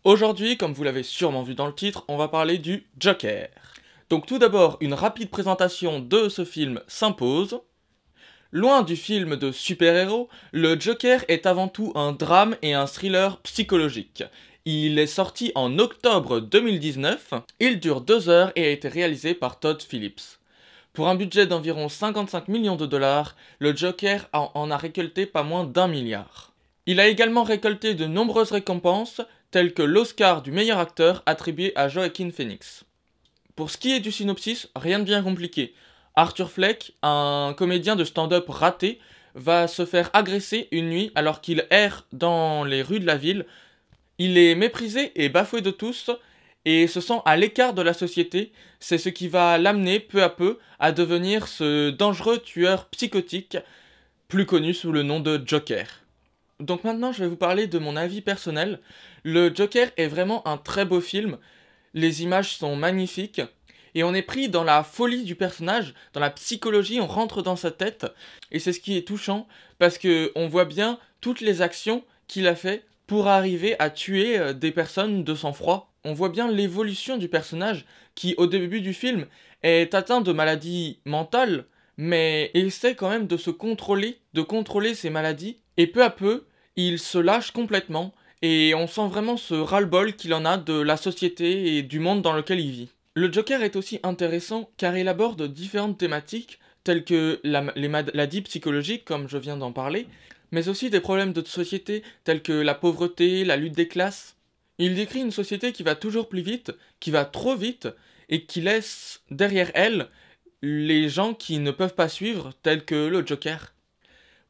Aujourd'hui, comme vous l'avez sûrement vu dans le titre, on va parler du Joker. Donc tout d'abord, une rapide présentation de ce film s'impose. Loin du film de super-héros, le Joker est avant tout un drame et un thriller psychologique. Il est sorti en octobre 2019, il dure 2 heures et a été réalisé par Todd Phillips. Pour un budget d'environ 55 millions de dollars, le Joker en a récolté pas moins d'1 milliard. Il a également récolté de nombreuses récompenses, telles que l'Oscar du meilleur acteur attribué à Joaquin Phoenix. Pour ce qui est du synopsis, rien de bien compliqué. Arthur Fleck, un comédien de stand-up raté, va se faire agresser une nuit alors qu'il erre dans les rues de la ville. Il est méprisé et bafoué de tous et se sent à l'écart de la société. C'est ce qui va l'amener peu à peu à devenir ce dangereux tueur psychotique, plus connu sous le nom de Joker. Donc maintenant je vais vous parler de mon avis personnel. Le Joker est vraiment un très beau film, les images sont magnifiques, et on est pris dans la folie du personnage, dans la psychologie, on rentre dans sa tête, et c'est ce qui est touchant, parce que on voit bien toutes les actions qu'il a fait pour arriver à tuer des personnes de sang-froid. On voit bien l'évolution du personnage, qui au début du film est atteint de maladies mentales, mais essaie quand même de se contrôler, de contrôler ses maladies, et peu à peu, il se lâche complètement, et on sent vraiment ce ras-le-bol qu'il en a de la société et du monde dans lequel il vit. Le Joker est aussi intéressant car il aborde différentes thématiques, telles que les maladies psychologiques, comme je viens d'en parler, mais aussi des problèmes de société, tels que la pauvreté, la lutte des classes. Il décrit une société qui va toujours plus vite, qui va trop vite, et qui laisse derrière elle les gens qui ne peuvent pas suivre, tels que le Joker.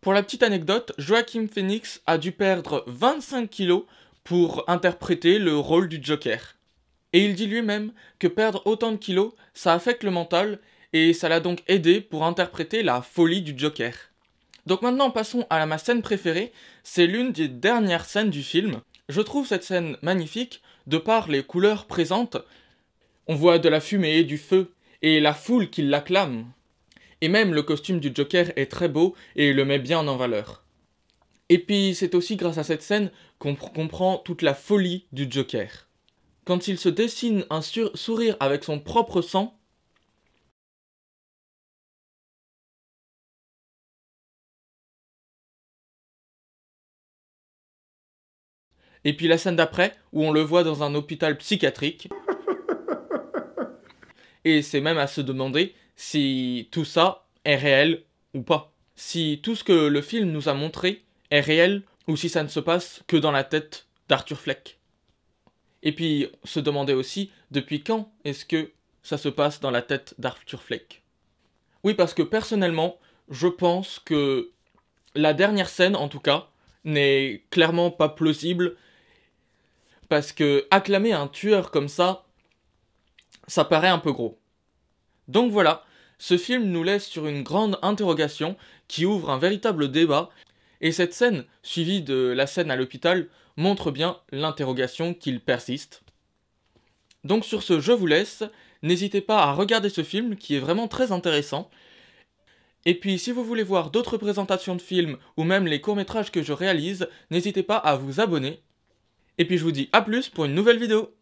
Pour la petite anecdote, Joaquin Phoenix a dû perdre 25 kilos pour interpréter le rôle du Joker. Et il dit lui-même que perdre autant de kilos, ça affecte le mental, et ça l'a donc aidé pour interpréter la folie du Joker. Donc maintenant passons à ma scène préférée, c'est l'une des dernières scènes du film. Je trouve cette scène magnifique, de par les couleurs présentes. On voit de la fumée, du feu, et la foule qui l'acclame. Et même le costume du Joker est très beau et le met bien en valeur. Et puis c'est aussi grâce à cette scène qu'on comprend toute la folie du Joker. Quand il se dessine un sourire avec son propre sang, et puis la scène d'après où on le voit dans un hôpital psychiatrique, et c'est même à se demander si tout ça est réel ou pas. Si tout ce que le film nous a montré est réel ou si ça ne se passe que dans la tête d'Arthur Fleck. Et puis se demander aussi depuis quand est-ce que ça se passe dans la tête d'Arthur Fleck. Oui, parce que personnellement, je pense que la dernière scène en tout cas n'est clairement pas plausible parce que acclamer un tueur comme ça paraît un peu gros. Donc voilà, ce film nous laisse sur une grande interrogation qui ouvre un véritable débat, et cette scène, suivie de la scène à l'hôpital, montre bien l'interrogation qu'il persiste. Donc sur ce, je vous laisse, n'hésitez pas à regarder ce film qui est vraiment très intéressant. Et puis si vous voulez voir d'autres présentations de films ou même les courts-métrages que je réalise, n'hésitez pas à vous abonner. Et puis je vous dis à plus pour une nouvelle vidéo.